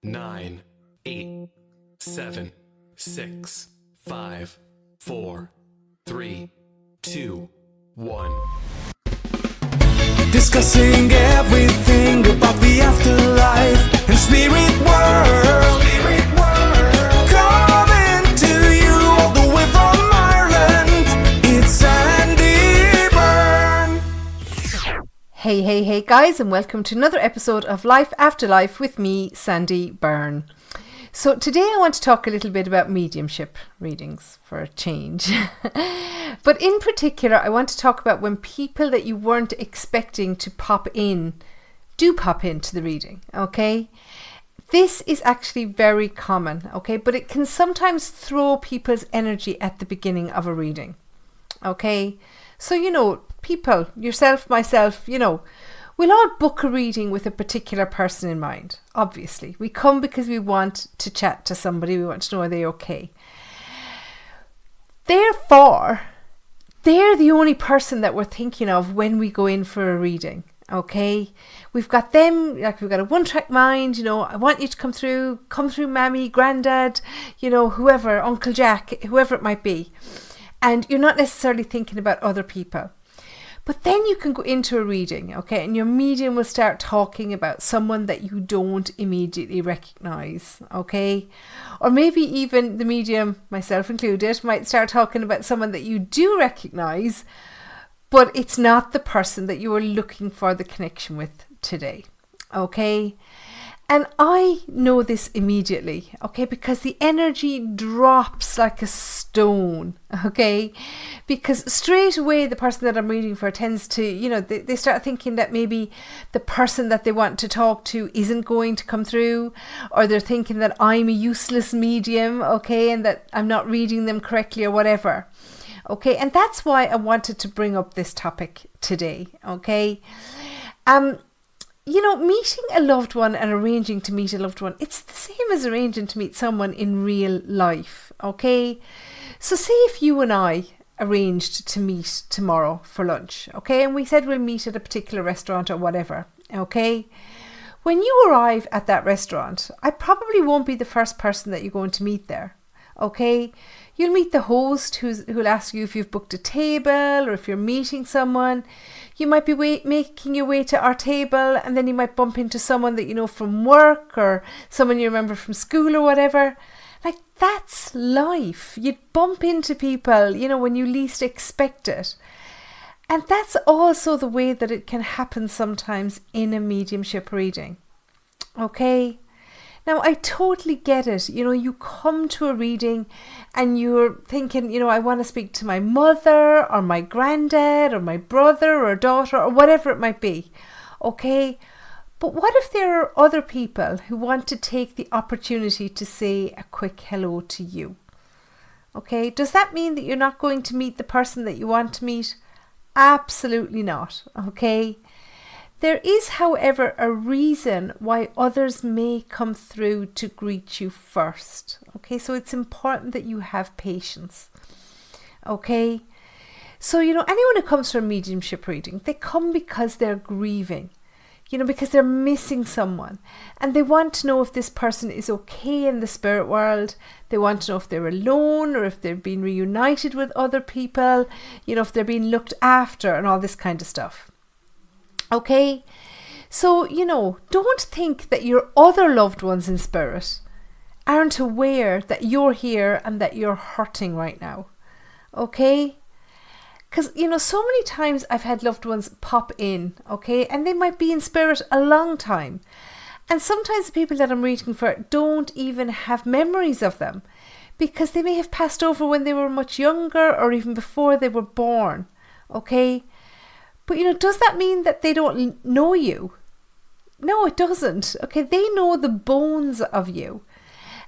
9, 8, 7, 6, 5, 4, 3, 2, 1. Discussing everything about the afterlife and spirit world. Coming to you all the way from Ireland, it's Sandie Byrne. Hey guys, and welcome to another episode of Life After Life with me, Sandie Byrne. So today I want to talk a little bit about mediumship readings for a change. But in particular, I want to talk about when people that you weren't expecting to pop in, do pop into the reading, okay? This is actually very common, okay? But it can sometimes throw people's energy at the beginning of a reading, okay? So, people, yourself, myself, we'll all book a reading with a particular person in mind, obviously. We come because we want to chat to somebody, we want to know are they okay. Therefore, they're the only person that we're thinking of when we go in for a reading, okay? We've got them, like we've got a one-track mind, I want you to come through Mammy, Granddad, whoever, Uncle Jack, whoever it might be. And you're not necessarily thinking about other people. But then you can go into a reading, okay, and your medium will start talking about someone that you don't immediately recognize, okay? Or maybe even the medium, myself included, might start talking about someone that you do recognize, but it's not the person that you are looking for the connection with today, okay? And I know this immediately, okay, because the energy drops like a stone, okay, because straight away the person that I'm reading for tends to, they start thinking that maybe the person that they want to talk to isn't going to come through, or they're thinking that I'm a useless medium, okay, and that I'm not reading them correctly or whatever, okay, and that's why I wanted to bring up this topic today, okay. Meeting a loved one and arranging to meet a loved one, it's the same as arranging to meet someone in real life, okay? So say if you and I arranged to meet tomorrow for lunch, okay? And we said we'll meet at a particular restaurant or whatever, okay? When you arrive at that restaurant, I probably won't be the first person that you're going to meet there, okay? You'll meet the host who'll ask you if you've booked a table or if you're meeting someone. You might be making your way to our table, and then you might bump into someone that you know from work or someone you remember from school or whatever. Like, that's life. You bump into people, when you least expect it. And that's also the way that it can happen sometimes in a mediumship reading. Okay? Now, I totally get it. You come to a reading and you're thinking, I want to speak to my mother or my granddad or my brother or daughter or whatever it might be. Okay? But what if there are other people who want to take the opportunity to say a quick hello to you? Okay? Does that mean that you're not going to meet the person that you want to meet? Absolutely not. Okay? There is, however, a reason why others may come through to greet you first. Okay, so it's important that you have patience. Okay, so anyone who comes for a mediumship reading, they come because they're grieving, because they're missing someone, and they want to know if this person is okay in the spirit world. They want to know if they're alone or if they've been reunited with other people, if they're being looked after and all this kind of stuff. Okay, so, don't think that your other loved ones in spirit aren't aware that you're here and that you're hurting right now. Okay, because, so many times I've had loved ones pop in, okay, and they might be in spirit a long time. And sometimes the people that I'm reading for don't even have memories of them because they may have passed over when they were much younger or even before they were born. Okay. But, does that mean that they don't know you? No, it doesn't. Okay, they know the bones of you.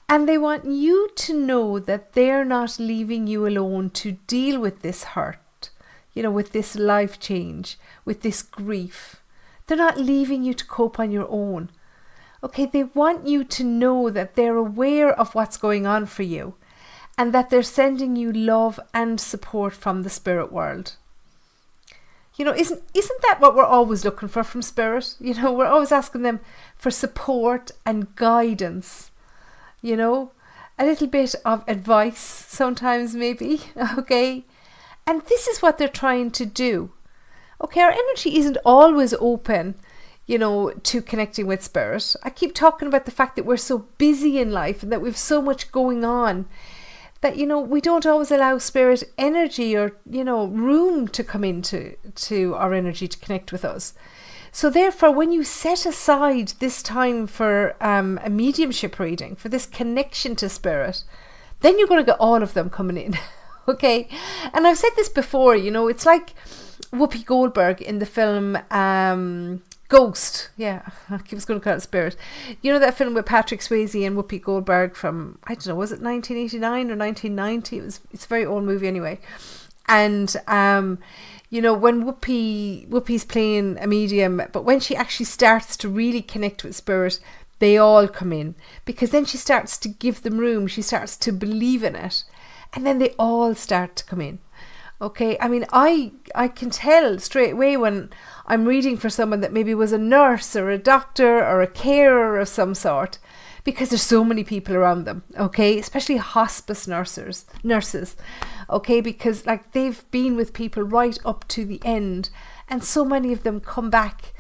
And they want you to know that they're not leaving you alone to deal with this hurt, with this life change, with this grief. They're not leaving you to cope on your own. Okay, they want you to know that they're aware of what's going on for you and that they're sending you love and support from the spirit world. Isn't that what we're always looking for from spirit? We're always asking them for support and guidance, a little bit of advice sometimes maybe, okay? And this is what they're trying to do. Okay, our energy isn't always open, to connecting with spirit. I keep talking about the fact that we're so busy in life and that we've so much going on that, we don't always allow spirit energy or, room to come into our energy to connect with us. So therefore, when you set aside this time for a mediumship reading, for this connection to spirit, then you're going to get all of them coming in. Okay. And I've said this before, it's like Whoopi Goldberg in the film Ghost. Yeah, I was going to call it Spirit. That film with Patrick Swayze and Whoopi Goldberg from, I don't know, was it 1989 or 1990? It's a very old movie anyway. And, when Whoopi's playing a medium, but when she actually starts to really connect with spirit, they all come in, because then she starts to give them room. She starts to believe in it. And then they all start to come in. Okay, I mean, I can tell straight away when I'm reading for someone that maybe was a nurse or a doctor or a carer of some sort, because there's so many people around them, okay, especially hospice nurses, okay, because like they've been with people right up to the end, and so many of them come back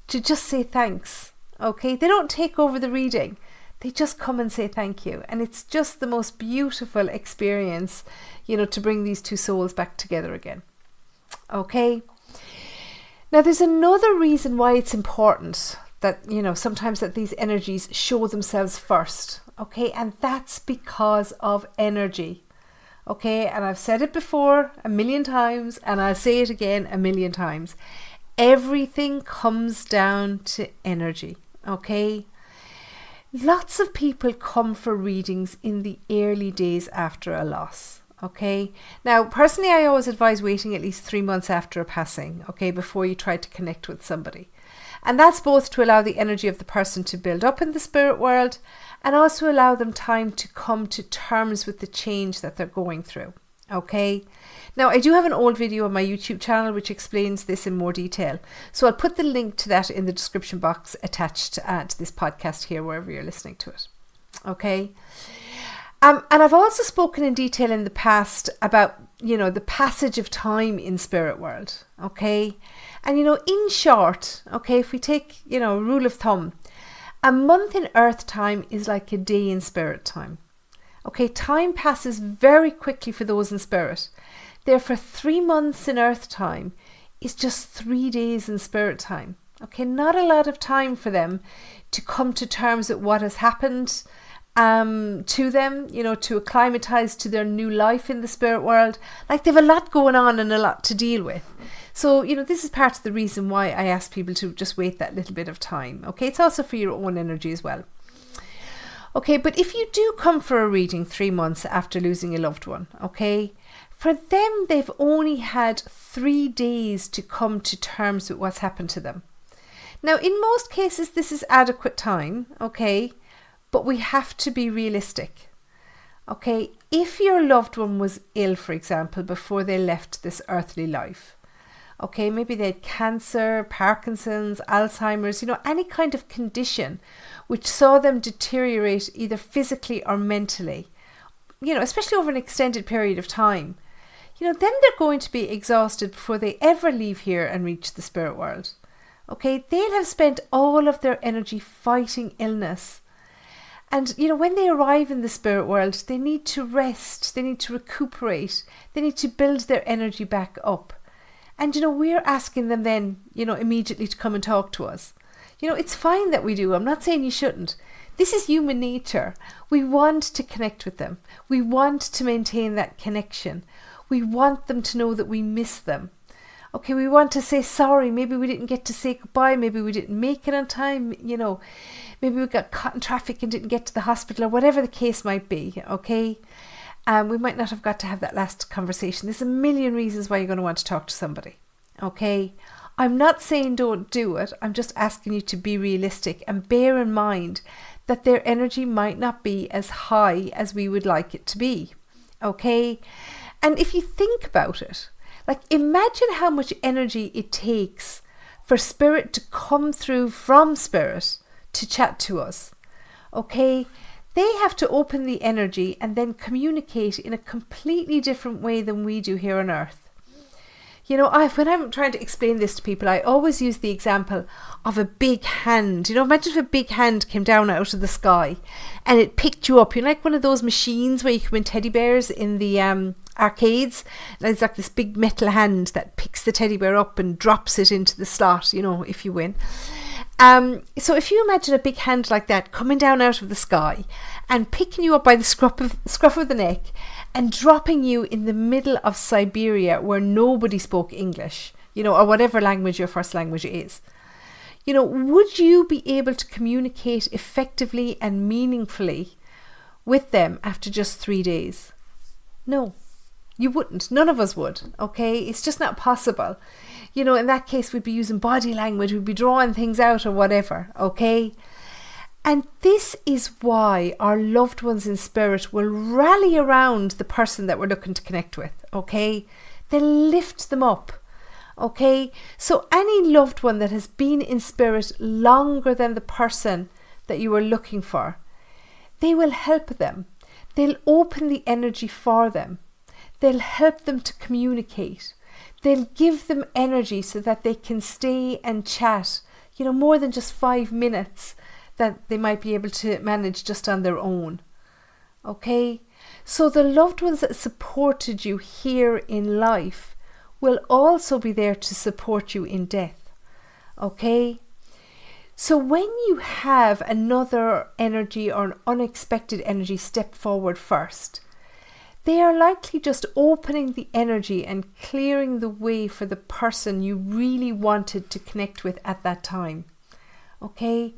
to just say thanks, okay. They don't take over the reading. They just come and say thank you. And it's just the most beautiful experience, to bring these two souls back together again. Okay. Now, there's another reason why it's important that, sometimes that these energies show themselves first. Okay. And that's because of energy. Okay. And I've said it before 1,000,000 times, and I'll say it again 1,000,000 times. Everything comes down to energy. Okay. Lots of people come for readings in the early days after a loss, okay? Now, personally, I always advise waiting at least 3 months after a passing, okay, before you try to connect with somebody. And that's both to allow the energy of the person to build up in the spirit world, and also allow them time to come to terms with the change that they're going through, okay? Now, I do have an old video on my YouTube channel which explains this in more detail. So I'll put the link to that in the description box attached to this podcast here, wherever you're listening to it. Okay. And I've also spoken in detail in the past about, the passage of time in spirit world. Okay. And, in short, okay, if we take, rule of thumb, a month in earth time is like a day in spirit time. Okay. Time passes very quickly for those in spirit. Therefore, 3 months in earth time is just 3 days in spirit time. Okay, not a lot of time for them to come to terms with what has happened to them, to acclimatize to their new life in the spirit world. Like, they have a lot going on and a lot to deal with. So, this is part of the reason why I ask people to just wait that little bit of time. Okay, it's also for your own energy as well. Okay, but if you do come for a reading 3 months after losing a loved one, okay, for them, they've only had 3 days to come to terms with what's happened to them. Now, in most cases, this is adequate time, okay, but we have to be realistic. Okay, if your loved one was ill, for example, before they left this earthly life, okay, maybe they had cancer, Parkinson's, Alzheimer's, any kind of condition which saw them deteriorate either physically or mentally, especially over an extended period of time, then they're going to be exhausted before they ever leave here and reach the spirit world. Okay, they'll have spent all of their energy fighting illness. And, when they arrive in the spirit world, they need to rest, they need to recuperate, they need to build their energy back up. And, we're asking them then, immediately to come and talk to us. It's fine that we do. I'm not saying you shouldn't. This is human nature. We want to connect with them. We want to maintain that connection. We want them to know that we miss them. Okay, we want to say sorry. Maybe we didn't get to say goodbye. Maybe we didn't make it on time. Maybe we got caught in traffic and didn't get to the hospital, or whatever the case might be. Okay, we might not have got to have that last conversation. There's a million reasons why you're going to want to talk to somebody. Okay, I'm not saying don't do it. I'm just asking you to be realistic and bear in mind that their energy might not be as high as we would like it to be. Okay. And if you think about it, Like, imagine how much energy it takes for spirit to come through from spirit to chat to us. Okay? They have to open the energy and then communicate in a completely different way than we do here on earth. You know, when I'm trying to explain this to people, I always use the example of a big hand. You know, imagine if a big hand came down out of the sky and it picked you up. You're like one of those machines where you can win teddy bears in the arcades. There's like this big metal hand that picks the teddy bear up and drops it into the slot, you know, if you win. So if you imagine a big hand like that coming down out of the sky and picking you up by the scruff of the neck and dropping you in the middle of Siberia where nobody spoke English, you know, or whatever language your first language is, you know, would you be able to communicate effectively and meaningfully with them after just 3 days? No, you wouldn't. None of us would. Okay, it's just not possible. You know, in that case, we'd be using body language, we'd be drawing things out or whatever, okay? And this is why our loved ones in spirit will rally around the person that we're looking to connect with, okay? They'll lift them up, okay? So any loved one that has been in spirit longer than the person that you are looking for, they will help them. They'll open the energy for them. They'll help them to communicate. They'll give them energy so that they can stay and chat, you know, more than just 5 minutes that they might be able to manage just on their own. Okay? So the loved ones that supported you here in life will also be there to support you in death. Okay? So when you have another energy or an unexpected energy step forward first, they are likely just opening the energy and clearing the way for the person you really wanted to connect with at that time. Okay?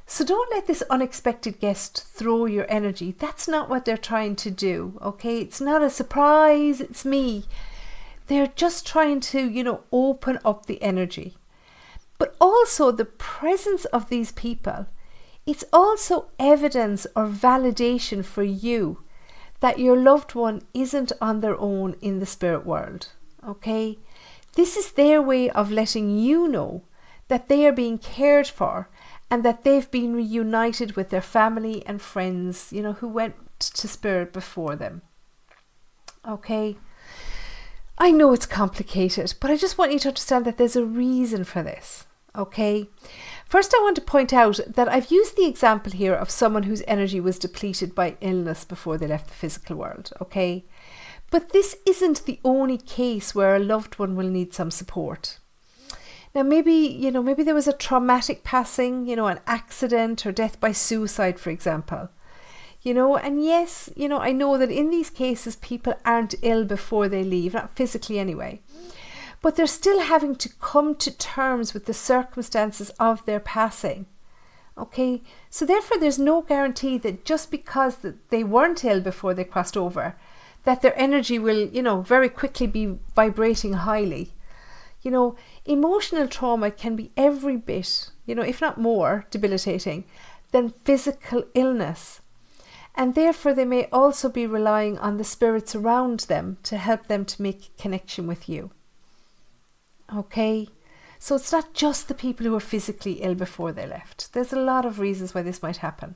So don't let this unexpected guest throw your energy. That's not what they're trying to do. Okay? It's not a surprise, it's me. They're just trying to, you know, open up the energy. But also the presence of these people, it's also evidence or validation for you that your loved one isn't on their own in the spirit world, okay? This is their way of letting you know that they are being cared for and that they've been reunited with their family and friends, you know, who went to spirit before them, okay? I know it's complicated, but I just want you to understand that there's a reason for this, okay? First, I want to point out that I've used the example here of someone whose energy was depleted by illness before they left the physical world, okay? But this isn't the only case where a loved one will need some support. Now, maybe there was a traumatic passing, you know, an accident or death by suicide, for example. You know, and yes, you know, I know that in these cases, people aren't ill before they leave, not physically anyway. But they're still having to come to terms with the circumstances of their passing. Okay, so therefore there's no guarantee that just because that they weren't ill before they crossed over, that their energy will, you know, very quickly be vibrating highly. You know, emotional trauma can be every bit, you know, if not more debilitating than physical illness. And therefore they may also be relying on the spirits around them to help them to make a connection with you. Okay, so it's not just the people who were physically ill before they left. There's a lot of reasons why this might happen.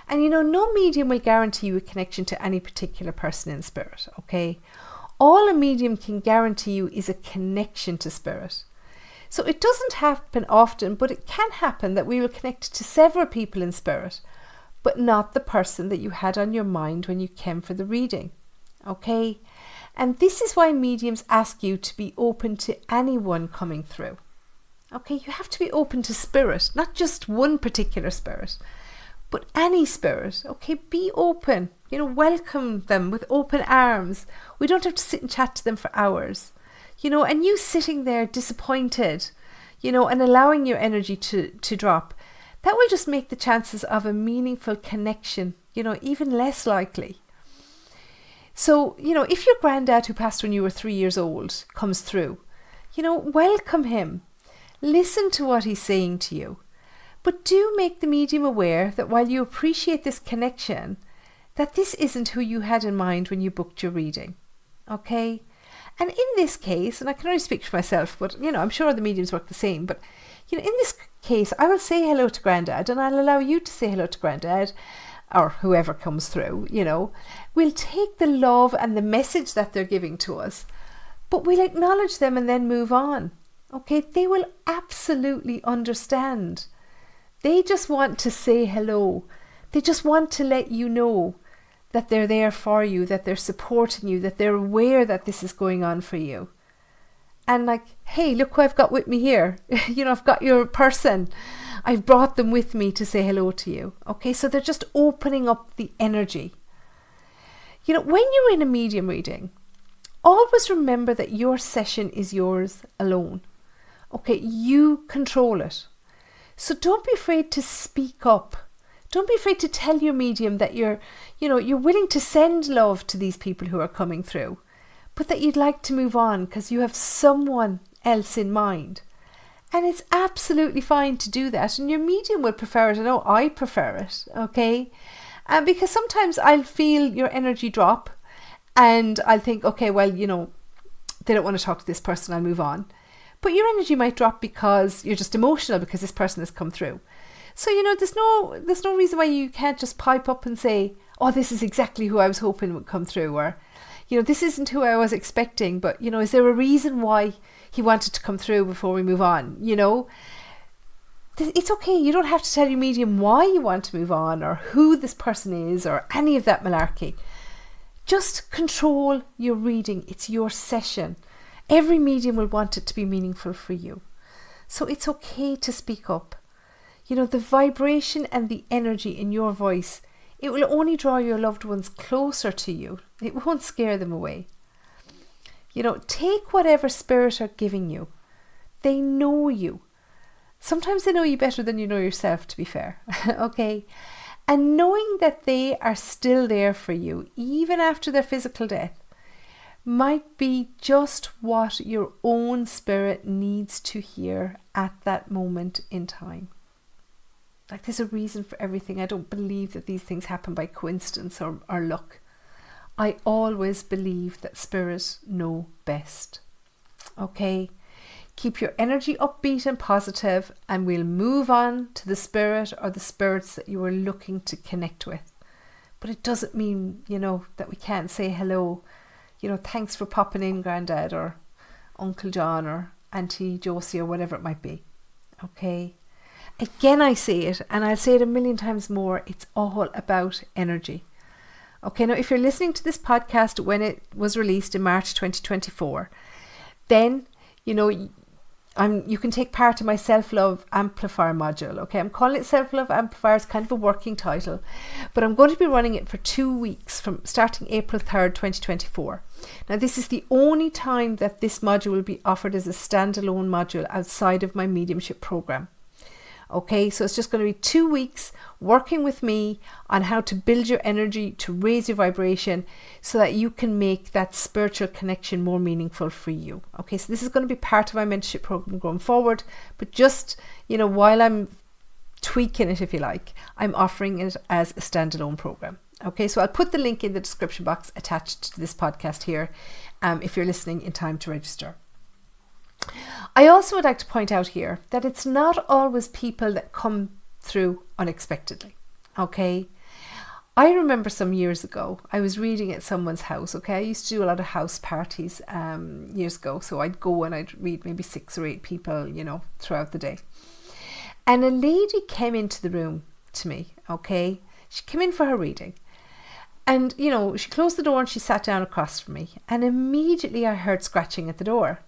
And you know, no medium will guarantee you a connection to any particular person in spirit, okay? All a medium can guarantee you is a connection to spirit. So it doesn't happen often, but it can happen that we will connect to several people in spirit, but not the person that you had on your mind when you came for the reading, okay? And this is why mediums ask you to be open to anyone coming through. Okay, you have to be open to spirit, not just one particular spirit, but any spirit. Okay, be open, you know, welcome them with open arms. We don't have to sit and chat to them for hours, you know, and you sitting there disappointed, you know, and allowing your energy to drop, that will just make the chances of a meaningful connection, you know, even less likely. So, you know, if your granddad who passed when you were 3 years old comes through, you know, welcome him. Listen to what he's saying to you. But do make the medium aware that while you appreciate this connection, that this isn't who you had in mind when you booked your reading. Okay? And in this case, and I can only speak for myself, but I'm sure the mediums work the same, but in this case, I will say hello to Grandad, and I'll allow you to say hello to Grandad, or whoever comes through. We'll take the love and the message that they're giving to us, but we'll acknowledge them and then move on. Okay, they will absolutely understand. They just want to say hello. They just want to let you know that they're there for you, that they're supporting you, that they're aware that this is going on for you. And like, hey, look who I've got with me here. I've got your person. I've brought them with me to say hello to you. Okay, so they're just opening up the energy. When you're in a medium reading, always remember that your session is yours alone. Okay, you control it. So don't be afraid to speak up. Don't be afraid to tell your medium that you're willing to send love to these people who are coming through, but that you'd like to move on because you have someone else in mind. And it's absolutely fine to do that. And your medium will prefer it. I know I prefer it, okay? Because sometimes I'll feel your energy drop and I'll think, okay, well, they don't want to talk to this person, I'll move on. But your energy might drop because you're just emotional because this person has come through. So, there's no reason why you can't just pipe up and say, oh, this is exactly who I was hoping would come through. Or, this isn't who I was expecting, but, is there a reason why he wanted to come through before we move on? It's okay. You don't have to tell your medium why you want to move on or who this person is or any of that malarkey. Just control your reading. It's your session. Every medium will want it to be meaningful for you. So it's okay to speak up. The vibration and the energy in your voice, it will only draw your loved ones closer to you. It won't scare them away. Take whatever spirit are giving you. They know you. Sometimes they know you better than you know yourself, to be fair. Okay? And knowing that they are still there for you, even after their physical death, might be just what your own spirit needs to hear at that moment in time. Like, there's a reason for everything. I don't believe that these things happen by coincidence or luck. I always believe that spirits know best. Okay? Keep your energy upbeat and positive, and we'll move on to the spirit or the spirits that you are looking to connect with. But it doesn't mean, that we can't say hello. Thanks for popping in, Grandad, or Uncle John, or Auntie Josie, or whatever it might be. Okay? Again, I say it, and I'll say it a million times more, it's all about energy. Okay, now if you're listening to this podcast when it was released in March 2024, then, you can take part in my Self Love Amplifer module. Okay, I'm calling it Self Love Amplifer. It's kind of a working title, but I'm going to be running it for 2 weeks from starting April 3rd, 2024. Now, this is the only time that this module will be offered as a standalone module outside of my mediumship program. Okay, so it's just going to be 2 weeks working with me on how to build your energy, to raise your vibration so that you can make that spiritual connection more meaningful for you. Okay, so this is going to be part of my mentorship program going forward, but just, while I'm tweaking it, if you like, I'm offering it as a standalone program. Okay, so I'll put the link in the description box attached to this podcast here if you're listening in time to register. I also would like to point out here that it's not always people that come through unexpectedly. Okay, I remember some years ago I was reading at someone's house. Okay, I used to do a lot of house parties years ago, so I'd go and I'd read maybe 6 or 8 people, throughout the day. And a lady came into the room to me. Okay, she came in for her reading, and she closed the door and she sat down across from me, and immediately I heard scratching at the door.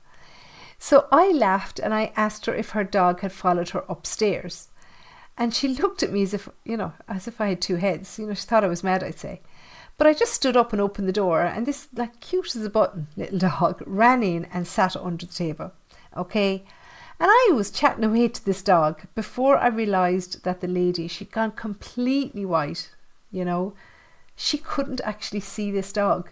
So I laughed and I asked her if her dog had followed her upstairs. And she looked at me as if I had 2 heads. She thought I was mad, I'd say. But I just stood up and opened the door, and this, like, cute as a button little dog ran in and sat under the table. Okay? And I was chatting away to this dog before I realised that the lady, she'd gone completely white, She couldn't actually see this dog.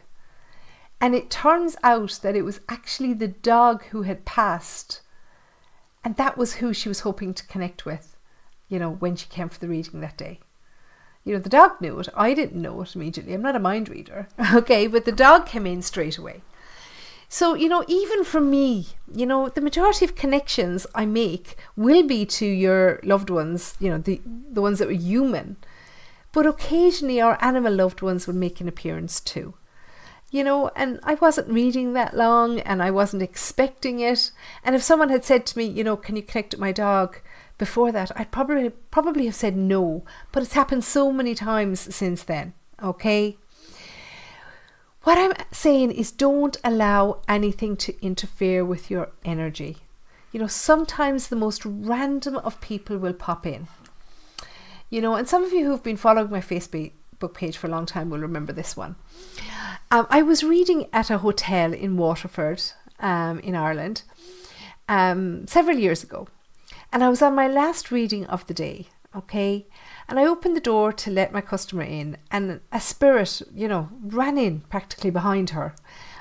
And it turns out that it was actually the dog who had passed. And that was who she was hoping to connect with, when she came for the reading that day. The dog knew it. I didn't know it immediately. I'm not a mind reader. Okay, but the dog came in straight away. So, even for me, the majority of connections I make will be to your loved ones, the ones that were human. But occasionally our animal loved ones will make an appearance too. And I wasn't reading that long and I wasn't expecting it. And if someone had said to me, can you connect with my dog before that, I'd probably have said no. But it's happened so many times since then, okay? What I'm saying is don't allow anything to interfere with your energy. Sometimes the most random of people will pop in. And some of you who've been following my Facebook page for a long time will remember this one. I was reading at a hotel in Waterford, in Ireland, several years ago. And I was on my last reading of the day, okay? And I opened the door to let my customer in, and a spirit, ran in practically behind her,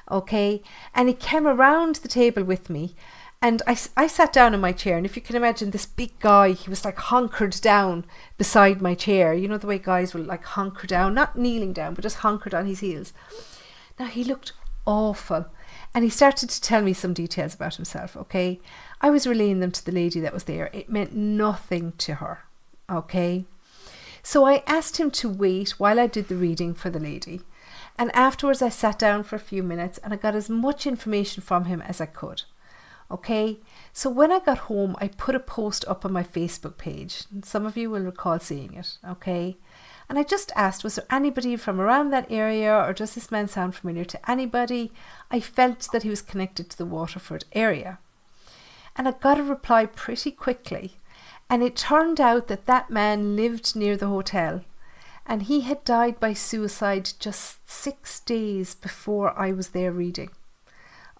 okay? And he came around the table with me, and I sat down in my chair, and if you can imagine this big guy, he was like hunkered down beside my chair. You know the way guys will like hunker down, not kneeling down, but just hunkered on his heels. Now he looked awful, and he started to tell me some details about himself, okay? I was relaying them to the lady that was there. It meant nothing to her, okay? So I asked him to wait while I did the reading for the lady. And afterwards I sat down for a few minutes and I got as much information from him as I could. Okay, so when I got home, I put a post up on my Facebook page. And some of you will recall seeing it, okay? And I just asked, was there anybody from around that area, or does this man sound familiar to anybody? I felt that he was connected to the Waterford area. And I got a reply pretty quickly. And it turned out that that man lived near the hotel, and he had died by suicide just 6 days before I was there reading.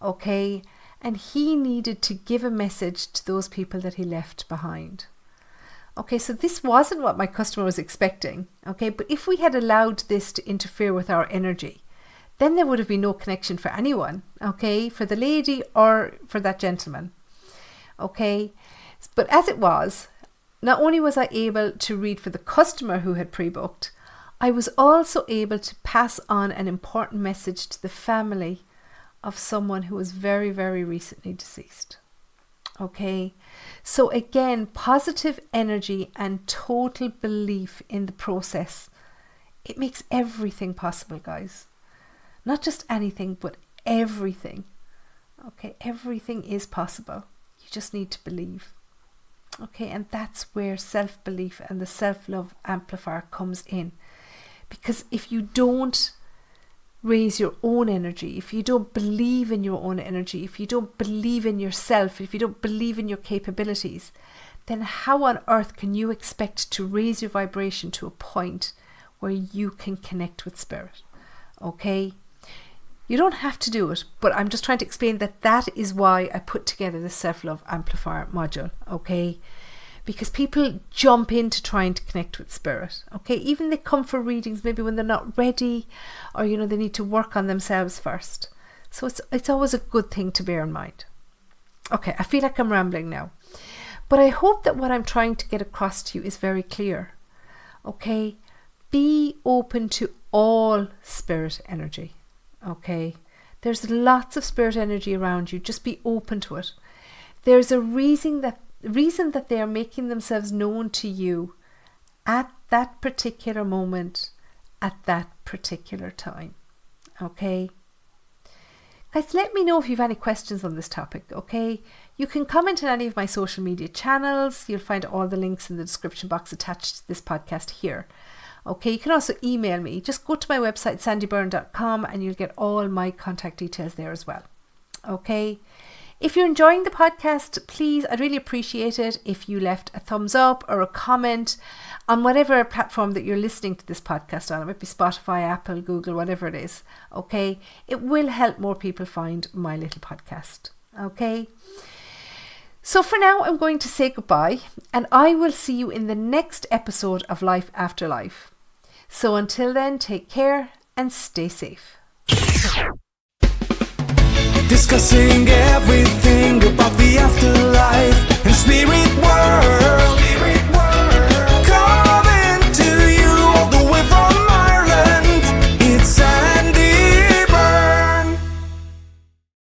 Okay, and he needed to give a message to those people that he left behind. Okay, so this wasn't what my customer was expecting. Okay, but if we had allowed this to interfere with our energy, then there would have been no connection for anyone. Okay, for the lady or for that gentleman. Okay, but as it was, not only was I able to read for the customer who had pre-booked, I was also able to pass on an important message to the family of someone who was very, very recently deceased. Okay, so again, positive energy and total belief in the process. It makes everything possible, guys. Not just anything, but everything. Okay, everything is possible. You just need to believe. Okay, and that's where self-belief and the self-love amplifier comes in. Because if you don't raise your own energy, if you don't believe in your own energy, if you don't believe in yourself, if you don't believe in your capabilities, then how on earth can you expect to raise your vibration to a point where you can connect with spirit? Okay? You don't have to do it, but I'm just trying to explain that that is why I put together the Self-Love Amplifier module, okay? Because people jump into trying to connect with spirit, okay? Even they come for readings maybe when they're not ready, or, they need to work on themselves first. So it's always a good thing to bear in mind. Okay, I feel like I'm rambling now. But I hope that what I'm trying to get across to you is very clear, okay? Be open to all spirit energy. Okay, there's lots of spirit energy around you. Just be open to it. There's a reason that they are making themselves known to you at that particular moment, at that particular time. Okay, guys, let me know if you have any questions on this topic. Okay, you can comment on any of my social media channels. You'll find all the links in the description box attached to this podcast here. Okay, you can also email me. Just go to my website, sandiebyrne.com, and you'll get all my contact details there as well. Okay, if you're enjoying the podcast, please, I'd really appreciate it if you left a thumbs up or a comment on whatever platform that you're listening to this podcast on. It might be Spotify, Apple, Google, whatever it is. Okay, it will help more people find my little podcast. Okay. So for now, I'm going to say goodbye, and I will see you in the next episode of Life After Life. So until then, take care and stay safe. Discussing everything